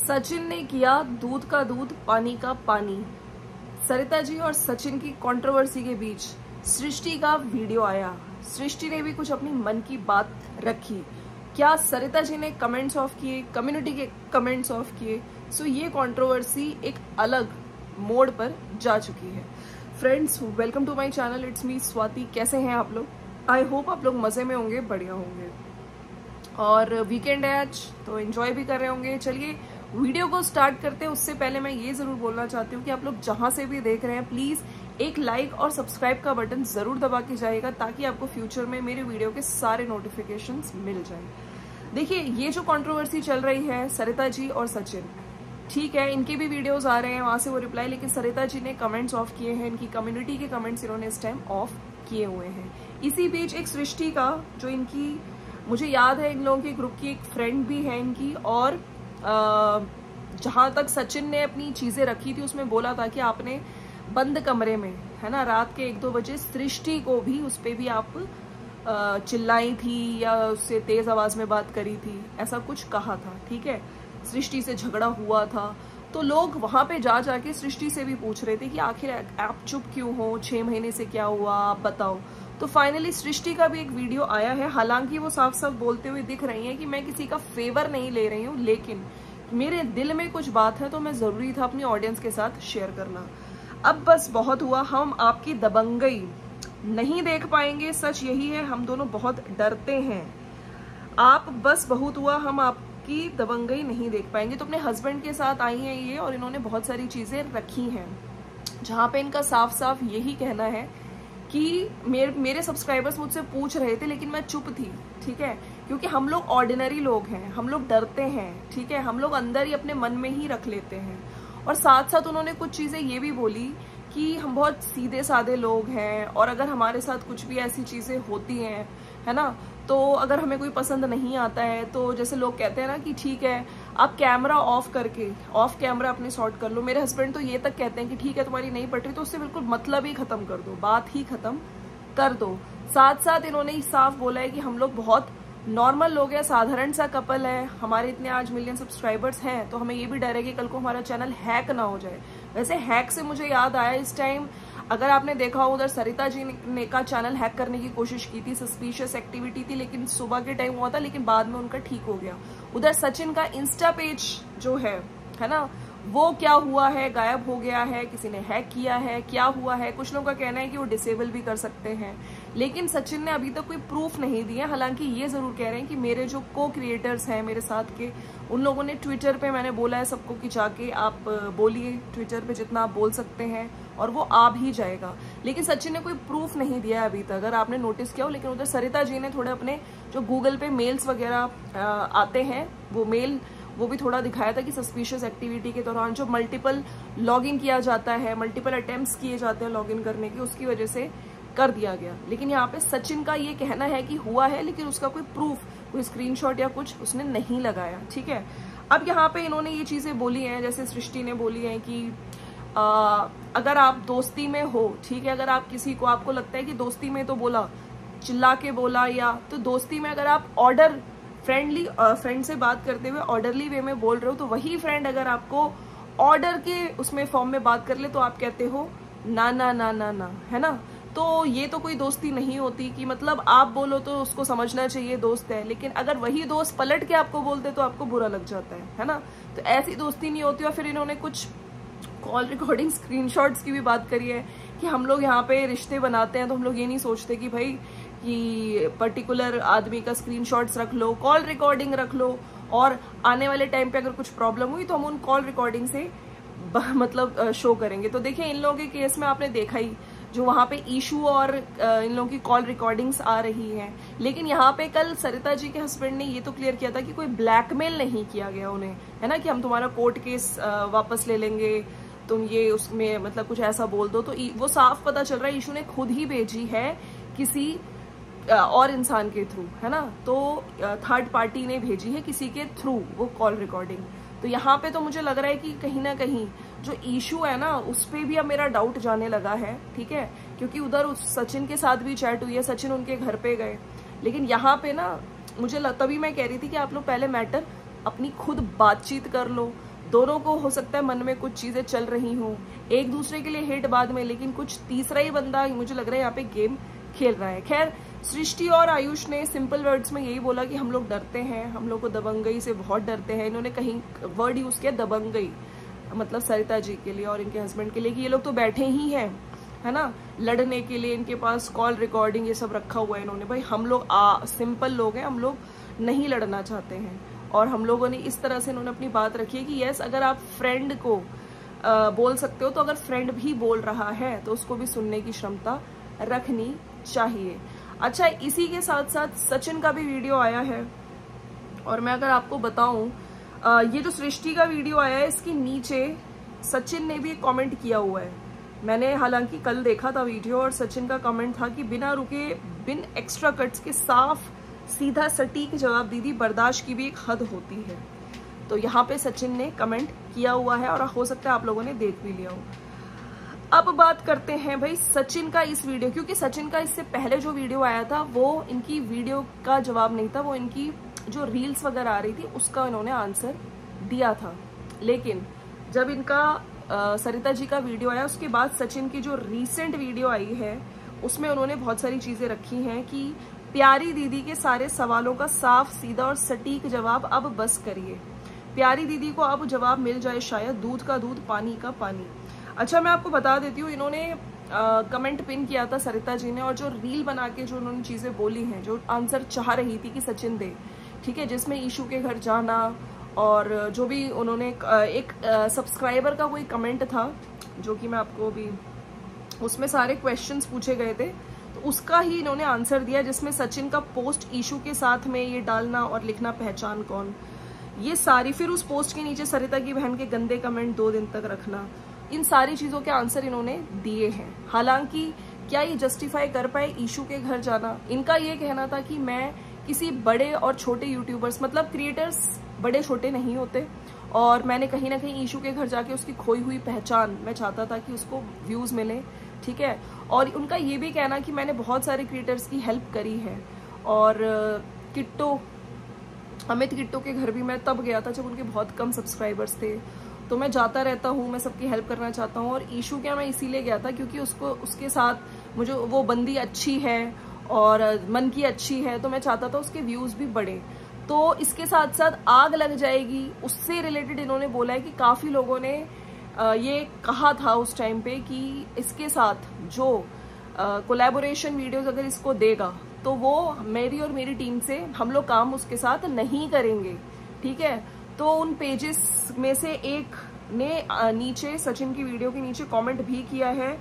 सचिन ने किया दूध का दूध पानी का पानी। सरिता जी और सचिन की कंट्रोवर्सी के बीच सृष्टि का वीडियो आया। सृष्टि ने भी कुछ अपनी मन की बात रखी। क्या सरिता जी ने कमेंट्स ऑफ किए, कम्युनिटी के कमेंट्स ऑफ किए। सो ये कंट्रोवर्सी एक अलग मोड़ पर जा चुकी है। Friends, welcome to my channel, it's me Swati. कैसे हैं आप लोग? आई होप आप लोग मजे में होंगे, बढ़िया होंगे। और वीकेंड है आज, तो एंजॉय भी कर रहे होंगे। चलिए वीडियो को स्टार्ट करते हैं। उससे पहले मैं ये जरूर बोलना चाहती हूँ कि आप लोग जहां से भी देख रहे हैं, प्लीज एक लाइक और सब्सक्राइब का बटन जरूर दबा के जाइएगा, ताकि आपको फ्यूचर में मेरे वीडियो के सारे नोटिफिकेशंस मिल जाएं। देखिए, ये जो कंट्रोवर्सी चल रही है सरिता जी और सचिन, ठीक है, इनके भी वीडियोस आ रहे हैं, वहां से वो रिप्लाई, लेकिन सरिता जी ने कमेंट्स ऑफ किए हैं। इनकी कम्युनिटी के कमेंट्स इन्होंने इस टाइम ऑफ किए हुए हैं। इसी बीच एक सृष्टि का, जो इनकी, मुझे याद है इन लोगों के ग्रुप की एक फ्रेंड भी है इनकी, और जहां तक सचिन ने अपनी चीजें रखी थी उसमें बोला था कि आपने बंद कमरे में, है ना, रात के 1-2 बजे सृष्टि को भी, उस पे भी आप चिल्लाई थी या उससे तेज आवाज में बात करी थी, ऐसा कुछ कहा था। ठीक है, सृष्टि से झगड़ा हुआ था, तो लोग वहां पे जा जाके सृष्टि से भी पूछ रहे थे कि आखिर आप चुप क्यों हो, 6 महीने से क्या हुआ, आप बताओ। तो फाइनली सृष्टि का भी एक वीडियो आया है। हालांकि वो साफ साफ बोलते हुए दिख रही है कि मैं किसी का फेवर नहीं ले रही हूँ, लेकिन मेरे दिल में कुछ बात है तो मैं जरूरी था अपनी ऑडियंस के साथ शेयर करना। अब बस बहुत हुआ, हम आपकी दबंगई नहीं देख पाएंगे। सच यही है, हम दोनों बहुत डरते हैं। आप बस बहुत हुआ, हम आपकी दबंगई नहीं देख पाएंगे। तो अपने हस्बैंड के साथ आई हैं ये, और इन्होंने बहुत सारी चीजें रखी हैं, जहां पे इनका साफ साफ यही कहना है कि मेरे सब्सक्राइबर्स मुझसे पूछ रहे थे लेकिन मैं चुप थी। ठीक है, क्योंकि हम लोग ऑर्डिनरी लोग हैं, हम लोग डरते हैं। ठीक है, हम लोग अंदर ही अपने मन में ही रख लेते हैं। और साथ साथ उन्होंने कुछ चीजें ये भी बोली कि हम बहुत सीधे साधे लोग हैं, और अगर हमारे साथ कुछ भी ऐसी चीजें होती हैं, है ना, तो अगर हमें कोई पसंद नहीं आता है, तो जैसे लोग कहते हैं ना कि ठीक है आप कैमरा ऑफ करके ऑफ कैमरा अपने सॉर्ट कर लो। मेरे हस्बैंड तो ये तक कहते हैं कि ठीक है तुम्हारी नहीं पट रही तो उससे बिल्कुल मतलब ही खत्म कर दो, बात ही खत्म कर दो। साथ साथ इन्होंने साफ बोला है कि हम लोग बहुत नॉर्मल लोग हैं, साधारण सा कपल है, हमारे इतने आज मिलियन सब्सक्राइबर्स हैं, तो हमें ये भी डर है कि कल को हमारा चैनल हैक ना हो जाए। वैसे हैक से मुझे याद आया, इस टाइम अगर आपने देखा हो, उधर सरिता जी ने का चैनल हैक करने की कोशिश की थी, सस्पिशियस एक्टिविटी थी, लेकिन सुबह के टाइम हुआ था, लेकिन बाद में उनका ठीक हो गया। उधर सचिन का इंस्टा पेज जो है ना, वो क्या हुआ है, गायब हो गया है, किसी ने हैक किया है, क्या हुआ है। कुछ लोगों का कहना है कि वो डिसेबल भी कर सकते हैं, लेकिन सचिन ने अभी तक कोई प्रूफ नहीं दिया। हालांकि ये जरूर कह रहे हैं कि मेरे जो को क्रिएटर्स हैं मेरे साथ के, उन लोगों ने ट्विटर पे, मैंने बोला है सबको कि जाके आप बोलिए ट्विटर पे जितना आप बोल सकते हैं, और वो आ भी जाएगा। लेकिन सचिन ने कोई प्रूफ नहीं दिया अभी तक, अगर आपने नोटिस किया हो। लेकिन उधर सरिता जी ने थोड़े अपने जो गूगल पे मेल्स वगैरह आते हैं, वो मेल वो भी थोड़ा दिखाया था कि सस्पिशियस एक्टिविटी के दौरान जो मल्टीपल लॉगिन किया जाता है, मल्टीपल अटेम्प्ट्स किए जाते हैं लॉगिन करने के, उसकी वजह से कर दिया गया। लेकिन यहाँ पे सचिन का ये कहना है कि हुआ है, लेकिन उसका कोई प्रूफ, कोई स्क्रीनशॉट या कुछ उसने नहीं लगाया। ठीक है, अब यहाँ पे इन्होंने ये चीजें बोली हैं, जैसे सृष्टि ने बोली है कि अगर आप दोस्ती में हो, ठीक है, अगर आप किसी को, आपको लगता है कि दोस्ती में तो बोला, चिल्ला के बोला, या तो दोस्ती में अगर आप ऑर्डर फ्रेंड से बात करते हुए ऑर्डरली वे में बोल रहे हो, तो वही फ्रेंड अगर आपको ऑर्डर के उसमें फॉर्म में बात कर ले तो आप कहते हो ना ना ना ना ना, है ना। तो ये तो कोई दोस्ती नहीं होती कि मतलब आप बोलो तो उसको समझना चाहिए दोस्त है, लेकिन अगर वही दोस्त पलट के आपको बोलते तो आपको बुरा लग जाता है ना। तो ऐसी दोस्ती नहीं होती। और फिर इन्होंने कुछ कॉल रिकॉर्डिंग स्क्रीनशॉट्स की भी बात करी है कि हम लोग यहाँ पे रिश्ते बनाते हैं तो हम लोग ये नहीं सोचते कि भाई कि पर्टिकुलर आदमी का स्क्रीनशॉट्स रख लो, कॉल रिकॉर्डिंग रख लो, और आने वाले टाइम पे अगर कुछ प्रॉब्लम हुई तो हम उन कॉल रिकॉर्डिंग से मतलब शो करेंगे। तो देखिए, इन लोगों के केस में आपने देखा ही, जो वहां पे इशू और इन लोगों की कॉल रिकॉर्डिंग्स आ रही हैं। लेकिन यहाँ पे कल सरिता जी के हस्बैंड ने ये तो क्लियर किया था कि कोई ब्लैकमेल नहीं किया गया उन्हें, है ना, कि हम तुम्हारा कोर्ट केस वापस ले लेंगे, तुम ये उसमें मतलब कुछ ऐसा बोल दो। तो वो साफ पता चल रहा है इशू ने खुद ही भेजी है किसी और इंसान के थ्रू, है ना, तो थर्ड पार्टी ने भेजी है किसी के थ्रू वो कॉल रिकॉर्डिंग। तो यहाँ पे तो मुझे लग रहा है कि कहीं ना कहीं जो इशू है ना, उस पे भी अब मेरा डाउट जाने लगा है। ठीक है, क्योंकि उधर सचिन के साथ भी चैट हुई है, सचिन उनके घर पे गए, लेकिन यहाँ पे ना मुझे तभी मैं कह रही थी कि आप लोग पहले मैटर अपनी खुद बातचीत कर लो, दोनों को हो सकता है मन में कुछ चीजें चल रही हों, एक दूसरे के लिए हिट बाद में, लेकिन कुछ तीसरा ही बंदा मुझे लग रहा है यहाँ पे गेम खेल रहा है। खैर, सृष्टि और आयुष ने सिंपल वर्ड्स में यही बोला कि हम लोग डरते हैं, हम लोग को दबंगई से बहुत डरते हैं। इन्होंने कहीं वर्ड यूज किया दबंगई, मतलब सरिता जी के लिए और इनके हस्बैंड के लिए, कि ये लोग तो बैठे ही हैं, है ना, लड़ने के लिए। इनके पास कॉल रिकॉर्डिंग ये सब रखा हुआ है इन्होंने। भाई हम लोग सिंपल लोग हैं, हम लोग नहीं लड़ना चाहते हैं। और हम लोगों ने इस तरह से इन्होंने अपनी बात रखी है कि यस, अगर आप फ्रेंड को बोल सकते हो तो अगर फ्रेंड भी बोल रहा है तो उसको भी सुनने की क्षमता रखनी चाहिए। अच्छा, इसी के साथ साथ सचिन का भी वीडियो आया है, और मैं अगर आपको बताऊं, ये जो सृष्टि का वीडियो आया है इसके नीचे सचिन ने भी कमेंट किया हुआ है। मैंने हालांकि कल देखा था वीडियो, और सचिन का कमेंट था कि बिना रुके, बिन एक्स्ट्रा कट्स के साफ सीधा सटीक जवाब दीदी, बर्दाश्त की भी एक हद होती है। तो यहाँ पे सचिन ने कमेंट किया हुआ है, और हो सकता है आप लोगों ने देख भी लिया हो। अब बात करते हैं भाई सचिन का इस वीडियो, क्योंकि सचिन का इससे पहले जो वीडियो आया था वो इनकी वीडियो का जवाब नहीं था, वो इनकी जो रील्स वगैरह आ रही थी उसका इन्होंने आंसर दिया था। लेकिन जब इनका सरिता जी का वीडियो आया उसके बाद सचिन की जो रीसेंट वीडियो आई है उसमें उन्होंने बहुत सारी चीजें रखी हैं कि प्यारी दीदी के सारे सवालों का साफ सीधा और सटीक जवाब अब बस करिए। प्यारी दीदी को अब जवाब मिल जाए शायद, दूध का दूध पानी का पानी। अच्छा, मैं आपको बता देती हूँ, इन्होंने कमेंट पिन किया था सरिता जी ने, और जो रील बना के जो उन्होंने चीजें बोली हैं, जो आंसर चाह रही थी कि सचिन दे, ठीक है, जिसमें ईशू के घर जाना, और जो भी उन्होंने एक सब्सक्राइबर का कोई कमेंट था जो कि मैं आपको अभी, उसमें सारे क्वेश्चंस पूछे गए थे, तो उसका ही इन्होंने आंसर दिया, जिसमें सचिन का पोस्ट ईशू के साथ में ये डालना और लिखना पहचान कौन, ये सारी, फिर उस पोस्ट के नीचे सरिता की बहन के गंदे कमेंट 2 दिन तक रखना, इन सारी चीजों के आंसर इन्होंने दिए हैं। हालांकि क्या ये जस्टिफाई कर पाए ईशू के घर जाना? इनका ये कहना था कि मैं किसी बड़े और छोटे यूट्यूबर्स, मतलब क्रिएटर्स बड़े छोटे नहीं होते, और मैंने कहीं ना कहीं ईशू के घर जाके उसकी खोई हुई पहचान, मैं चाहता था कि उसको व्यूज मिले, ठीक है। और उनका ये भी कहना कि मैंने बहुत सारे क्रिएटर्स की हेल्प करी है, और किट्टो, अमित किट्टो के घर भी मैं तब गया था जब उनके बहुत कम सब्सक्राइबर्स थे, तो मैं जाता रहता हूँ, मैं सबकी हेल्प करना चाहता हूँ। और ईशू क्या, मैं इसीलिए गया था क्योंकि उसके साथ मुझे वो बंदी अच्छी है और मन की अच्छी है, तो मैं चाहता था उसके व्यूज भी बढ़े। तो इसके साथ साथ आग लग जाएगी, उससे रिलेटेड इन्होंने बोला है कि काफी लोगों ने ये कहा था उस टाइम पे कि इसके साथ जो कोलैबोरेशन वीडियोस अगर इसको देगा तो वो मेरी और मेरी टीम से हम लोग काम उसके साथ नहीं करेंगे, ठीक है। तो उन पेजेस में से एक ने नीचे सचिन की वीडियो के नीचे कमेंट भी किया है,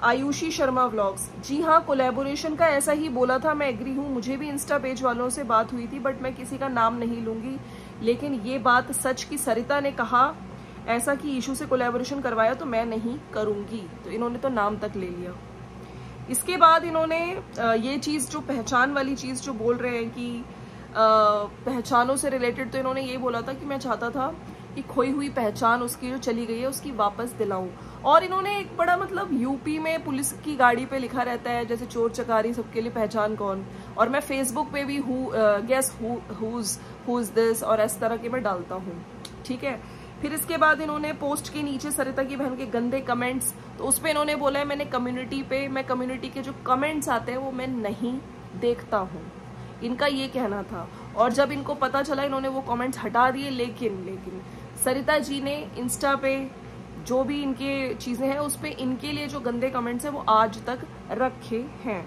आयुषी शर्मा व्लॉग्स। जी हाँ, कोलैबोरेशन का ऐसा ही बोला था, मैं एग्री हूँ, मुझे भी इंस्टा पेज वालों से बात हुई थी, बट मैं किसी का नाम नहीं लूंगी। लेकिन ये बात सच की सरिता ने कहा ऐसा कि इशू से कोलैबोरेशन करवाया तो मैं नहीं करूंगी, तो इन्होंने तो नाम तक ले लिया। इसके बाद इन्होंने ये चीज जो पहचान वाली चीज जो बोल रहे हैं कि पहचानों से रिलेटेड, तो इन्होंने ये बोला था कि मैं चाहता था कि खोई हुई पहचान उसकी जो चली गई है उसकी वापस दिलाऊं। और इन्होंने एक बड़ा, मतलब यूपी में पुलिस की गाड़ी पे लिखा रहता है जैसे चोर चकारी सबके लिए पहचान कौन, और मैं फेसबुक पे भी गेस हुज दिस और इस तरह के मैं डालता हूँ, ठीक है। फिर इसके बाद इन्होंने पोस्ट के नीचे सरिता की बहन के गंदे कमेंट्स, तो उस पर इन्होंने बोला है मैं कम्युनिटी के जो कमेंट्स आते हैं वो मैं नहीं देखता हूँ, इनका ये कहना था। और जब इनको पता चला इन्होंने वो कमेंट्स हटा दिए, लेकिन सरिता जी ने इंस्टा पे जो भी इनके चीजें हैं उस पे इनके लिए जो गंदे कमेंट्स हैं वो आज तक रखे हैं।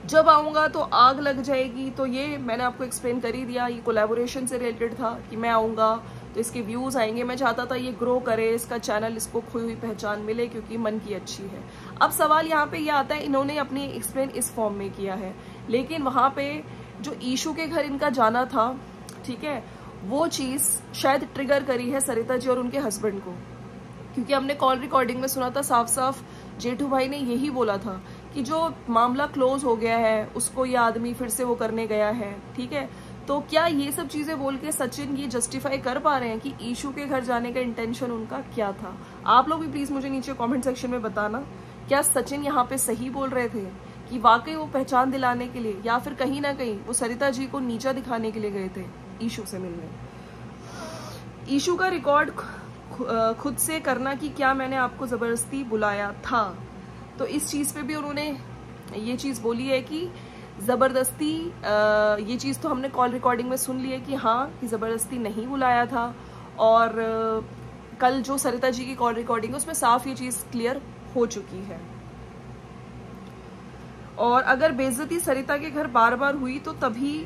जब आऊंगा तो आग लग जाएगी, तो ये मैंने आपको एक्सप्लेन कर ही दिया, ये कोलैबोरेशन से रिलेटेड था कि मैं आऊंगा तो इसके व्यूज आएंगे, मैं चाहता था ये ग्रो करे, इसका चैनल, इसको खोई हुई पहचान मिले क्योंकि मन की अच्छी है। अब सवाल यहाँ पे ये आता है, इन्होंने अपनी एक्सप्लेन इस फॉर्म में किया है, लेकिन वहां पे जो ईशू के घर इनका जाना था, ठीक है, वो चीज शायद ट्रिगर करी है सरिता जी और उनके हस्बैंड को, क्योंकि हमने कॉल रिकॉर्डिंग में सुना था साफ साफ जेठू भाई ने यही बोला था कि जो मामला क्लोज हो गया है उसको ये आदमी फिर से वो करने गया है, ठीक है। तो क्या ये सब चीजें बोल के सचिन ये जस्टिफाई कर पा रहे हैं कि ईशू के घर जाने का इंटेंशन उनका क्या था? आप लोग भी प्लीज मुझे नीचे कमेंट सेक्शन में बताना, क्या सचिन यहाँ पे सही बोल रहे थे कि वाकई वो पहचान दिलाने के लिए, या फिर कहीं ना कहीं वो सरिता जी को नीचा दिखाने के लिए गए थे ईशू से मिलने? ईशू का रिकॉर्ड खुद से करना कि क्या मैंने आपको जबरदस्ती बुलाया था, तो इस चीज पे भी उन्होंने ये चीज बोली है कि जबरदस्ती, ये चीज तो हमने कॉल रिकॉर्डिंग में सुन ली है कि हाँ कि जबरदस्ती नहीं बुलाया था। और कल जो सरिता जी की कॉल रिकॉर्डिंग है उसमें साफ ये चीज क्लियर हो चुकी है। और अगर बेइज्जती सरिता के घर बार बार हुई तो तभी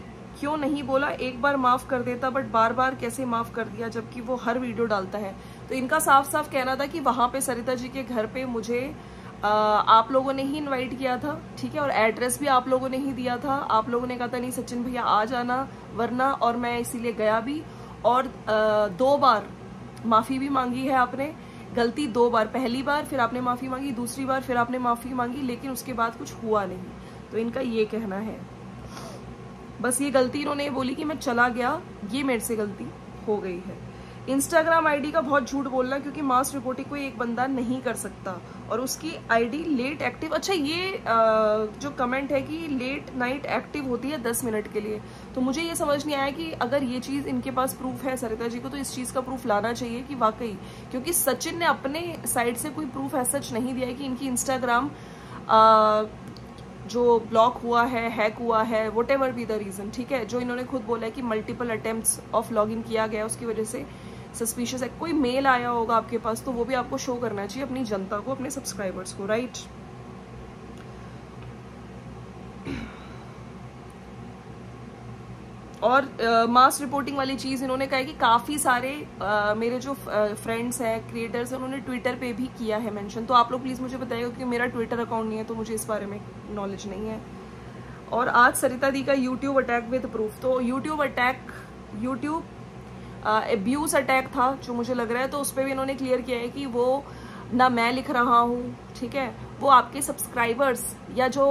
क्यों नहीं बोला, एक बार माफ कर देता, बट बार बार कैसे माफ कर दिया जबकि वो हर वीडियो डालता है। तो इनका साफ साफ कहना था कि वहां पे सरिता जी के घर पे मुझे आप लोगों ने ही इनवाइट किया था, ठीक है, और एड्रेस भी आप लोगों ने ही दिया था। आप लोगों ने कहा था नहीं सचिन भैया आ जाना वरना, और मैं इसीलिए गया भी। और 2 बार माफी भी मांगी है आपने, गलती 2 बार, पहली बार फिर आपने माफी मांगी, दूसरी बार फिर आपने माफी मांगी, लेकिन उसके बाद कुछ हुआ नहीं। तो इनका ये कहना है, बस ये गलती इन्होंने बोली कि मैं चला गया, ये मेरे से गलती हो गई है। इंस्टाग्राम आईडी का बहुत झूठ बोलना, क्योंकि मास रिपोर्टिंग कोई एक बंदा नहीं कर सकता और उसकी आईडी लेट एक्टिव। अच्छा, ये जो कमेंट है कि लेट नाइट एक्टिव होती है 10 मिनट के लिए, तो मुझे ये समझ नहीं आया कि अगर ये चीज इनके पास प्रूफ है सरिता जी को, तो इस चीज का प्रूफ लाना चाहिए कि वाकई, क्योंकि सचिन ने अपने साइड से कोई प्रूफ ऐसा सच नहीं दिया है कि इनकी इंस्टाग्राम जो ब्लॉक हुआ है, हैक हुआ है, whatever be the reason, ठीक है। जो इन्होंने खुद बोला है कि मल्टीपल अटेम्प्ट्स ऑफ लॉगिन किया गया, उसकी वजह से सस्पिशियस है। कोई मेल आया होगा आपके पास तो वो भी आपको शो करना चाहिए अपनी जनता को, अपने सब्सक्राइबर्स को, राइट। और मास रिपोर्टिंग वाली चीज इन्होंने कहा है कि काफी सारे मेरे जो फ्रेंड्स हैं, क्रिएटर्स हैं, उन्होंने ट्विटर पे भी किया है मेंशन। तो आप लोग प्लीज मुझे बताइएगा, क्योंकि मेरा ट्विटर अकाउंट नहीं है तो मुझे इस बारे में नॉलेज नहीं है। और आज सरिता दी का यूट्यूब अटैक विद प्रूफ, तो यूट्यूब अब्यूज अटैक था जो मुझे लग रहा है, तो उस पर भी इन्होंने क्लियर किया है कि वो ना मैं लिख रहा हूँ, ठीक है, वो आपके सब्सक्राइबर्स या जो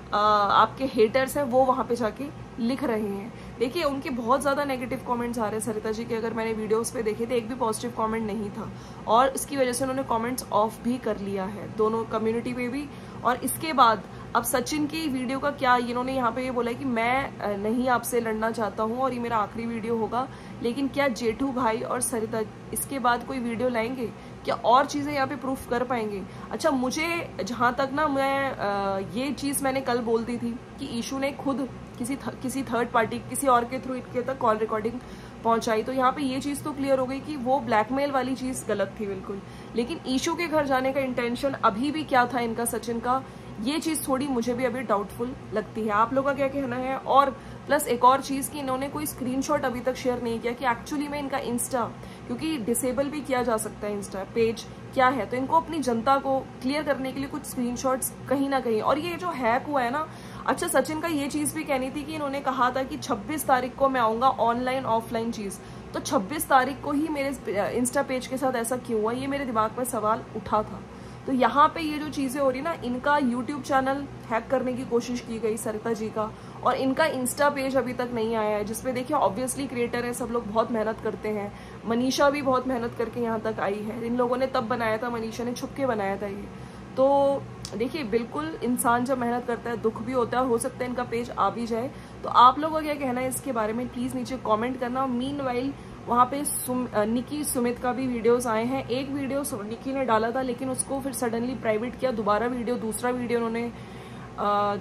आपके हेटर्स हैं वो वहां पे जाके लिख रहे हैं। देखिए उनके बहुत ज्यादा नेगेटिव कमेंट्स आ रहे हैं सरिता जी के, अगर मैंने वीडियोस पे देखे थे एक भी पॉजिटिव कमेंट नहीं था, और इसकी वजह से उन्होंने कमेंट्स ऑफ भी कर लिया है दोनों कम्युनिटी पे भी। और इसके बाद अब सचिन की वीडियो का क्या, इन्होंने यहाँ पे ये बोला है कि मैं नहीं आपसे लड़ना चाहता हूँ और ये मेरा आखिरी वीडियो होगा, लेकिन क्या जेठू भाई और सरिता इसके बाद कोई वीडियो लाएंगे, क्या और चीजें यहाँ पे प्रूफ कर पाएंगे? अच्छा, मुझे जहां तक ना, मैं ये चीज मैंने कल बोल दी थी कि ईशू ने खुद किसी थर्ड पार्टी, किसी और के थ्रू इनके तक कॉल रिकॉर्डिंग पहुंचाई, तो यहाँ पे ये चीज तो क्लियर हो गई कि वो ब्लैकमेल वाली चीज गलत थी बिल्कुल। लेकिन ईशू के घर जाने का इंटेंशन अभी भी क्या था इनका, सचिन का, ये चीज थोड़ी मुझे भी अभी डाउटफुल लगती है। आप लोगों का क्या कहना है? और प्लस एक और चीज कि इन्होंने कोई स्क्रीनशॉट अभी तक शेयर नहीं किया कि एक्चुअली में इनका इंस्टा, क्योंकि डिसेबल भी किया जा सकता है इंस्टा पेज, क्या है, तो इनको अपनी जनता को क्लियर करने के लिए कुछ स्क्रीनशॉट्स कहीं ना कहीं। और ये जो हैक हुआ है ना, अच्छा सचिन का ये चीज भी कहनी थी कि इन्होंने कहा था कि 26 तारीख को मैं आऊंगा, ऑनलाइन ऑफलाइन चीज, तो 26 तारीख को ही मेरे इंस्टा पेज के साथ ऐसा क्यों हुआ, ये मेरे दिमाग में सवाल उठा था। तो यहाँ पे ये जो चीजें हो रही ना, इनका यूट्यूब चैनल हैक करने की कोशिश की गई सरिता जी का, और इनका इंस्टा पेज अभी तक नहीं आया है, जिसपे देखिए ऑब्वियसली क्रिएटर है, सब लोग बहुत मेहनत करते हैं, मनीषा भी बहुत मेहनत करके यहाँ तक आई है, इन लोगों ने तब बनाया था, मनीषा ने छुप के बनाया था ये। तो देखिए बिल्कुल इंसान जब मेहनत करता है दुख भी होता है, हो सकता है इनका पेज आ भी जाए। तो आप लोगों का क्या कहना है इसके बारे में, प्लीज नीचे कॉमेंट करना। मीनवाइल वहाँ पे निकी सुमित का भी वीडियोस आए हैं। एक वीडियो निकी ने डाला था लेकिन उसको फिर सडनली प्राइवेट किया, दोबारा दूसरा वीडियो उन्होंने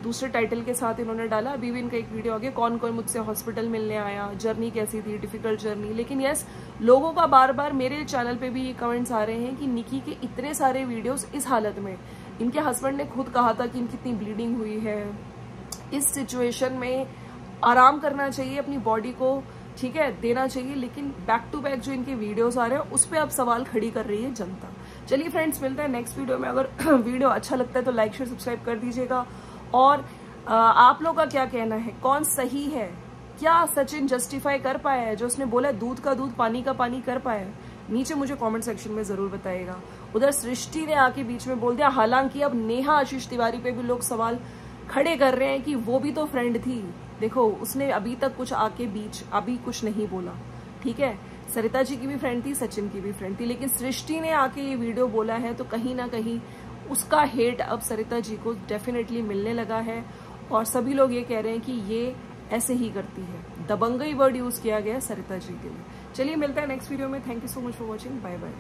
दूसरे टाइटल के साथ इन्होंने डाला। अभी भी इनका एक वीडियो आ गया, कौन कौन मुझसे हॉस्पिटल मिलने आया, जर्नी कैसी थी, डिफिकल्ट जर्नी। लेकिन यस, लोगों का बार बार मेरे चैनल पे भी ये कमेंट्स आ रहे हैं कि निकी के इतने सारे वीडियोस इस हालत में, इनके हस्बैंड ने खुद कहा था कि इनकी इतनी ब्लीडिंग हुई है, इस सिचुएशन में आराम करना चाहिए, अपनी बॉडी को, ठीक है, देना चाहिए। लेकिन बैक टू बैक जो इनके वीडियोस आ रहे हैं उस पर अब सवाल खड़ी कर रही है जनता। चलिए फ्रेंड्स, मिलते हैं नेक्स्ट वीडियो में। अगर वीडियो अच्छा लगता है तो लाइक शेयर सब्सक्राइब कर दीजिएगा। और आप लोग का क्या कहना है, कौन सही है? क्या सचिन जस्टिफाई कर पाया है जो उसने बोला दूध का दूध पानी का पानी कर पाया है? नीचे मुझे कमेंट सेक्शन में जरूर बताइएगा। उधर सृष्टि ने आके बीच में बोल दिया, हालांकि अब नेहा आशीष तिवारी पे भी लोग सवाल खड़े कर रहे हैं कि वो भी तो फ्रेंड थी। देखो, उसने अभी तक कुछ आके बीच अभी कुछ नहीं बोला, ठीक है। सरिता जी की भी फ्रेंड थी, सचिन की भी फ्रेंड थी, लेकिन सृष्टि ने आके ये वीडियो बोला है तो कहीं ना कहीं उसका हेट अब सरिता जी को डेफिनेटली मिलने लगा है। और सभी लोग ये कह रहे हैं कि ये ऐसे ही करती है। दबंगई वर्ड यूज किया गया सरिता जी के लिए। चलिए मिलते हैं नेक्स्ट वीडियो में। Thank you so much for watching. Bye bye.